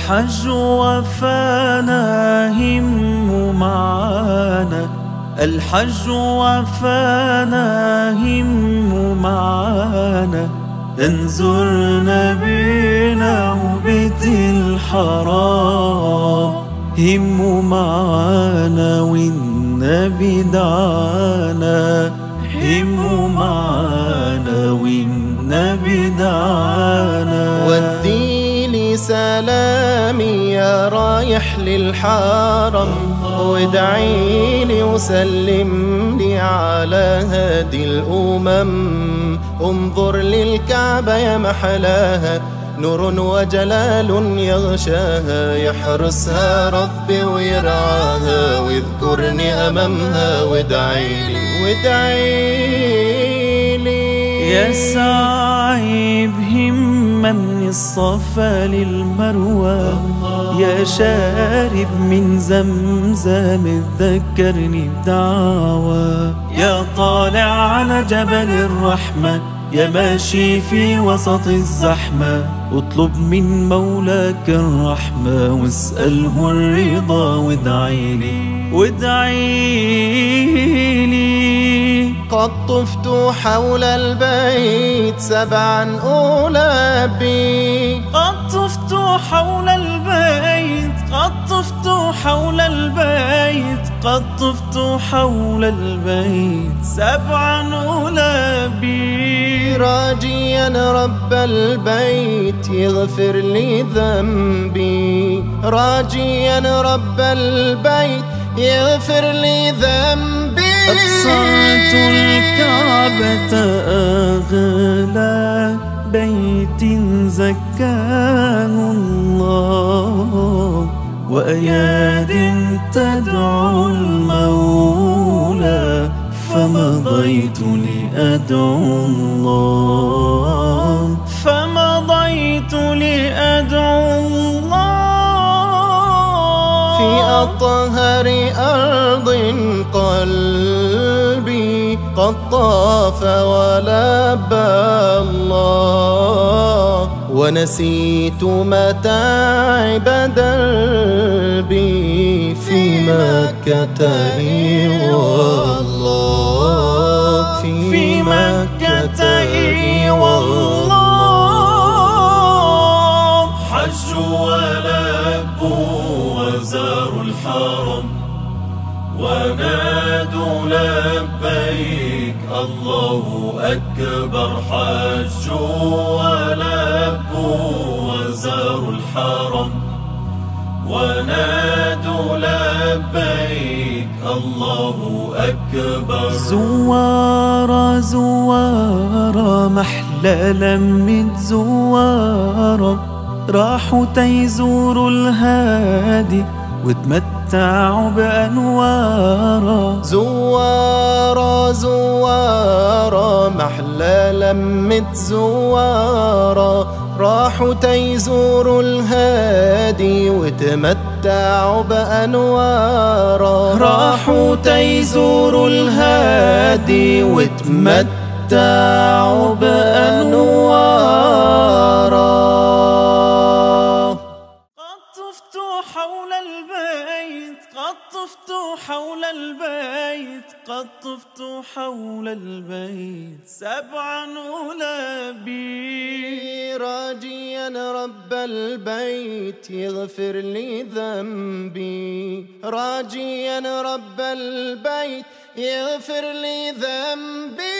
الحج وفانا هم معانا، الحج وفانا هم معانا، انزر نبينا وبيت الحرام، هم معانا والنبي دعانا، هم معانا والنبي دعانا. ودي لي سلامي يا رايح للحرم، وادعي لي وسلم لي على هادي الأمم. انظر للكعبة يا محلاها، نور وجلال يغشاها، يحرسها ربي ويرعاها، واذكرني أمامها وادعي لي يا سعي بهمة من الصفا للمروة، يا شارب من زمزم تذكرني بدعوة، يا طالع على جبل الرحمة، يا ماشي في وسط الزحمة، اطلب من مولاك الرحمة واسأله الرضا وادعي لي. قد طفت حول البيت سبعا ألبي، قد طفت حول البيت، قد طفت حول البيت، قد طفت حول البيت سبعا ألبي، راجيا رب البيت يغفر لي ذنبي، راجيا رب البيت يغفر لي ذنبي. أبصرت الكعبة أغلى بيت زكاه الله، وأياد تدعو المولى، فمضيت لأدعو الله، فمضيت لأدعو الله. في أطهر أرض قلبي قد طاف ولبى الله، ونسيت متاعب دربي في مكة والله، في مكة والله. حجوا ولبوا وزاروا الحرم، ونادوا لبيك الله أكبر. حجوا ولبوا وزاروا الحرم، ونادوا لبيك الله أكبر. زوارة زوارة محلى لمة زوارة، راحوا تيزوروا الهادي وتمتعوا بأنواره. زوارة زوارة محلى لمة زوارة، راحوا تيزوروا الهادي وتمتعوا بأنواره، راحوا تيزوروا الهادي وتمتعوا بأنواره. حول البيت، قد طفت حول البيت، قد طفت حول البيت سبعا ألبي، راجيا رب البيت يغفر لي ذنبي، راجيا رب البيت يغفر لي ذنبي.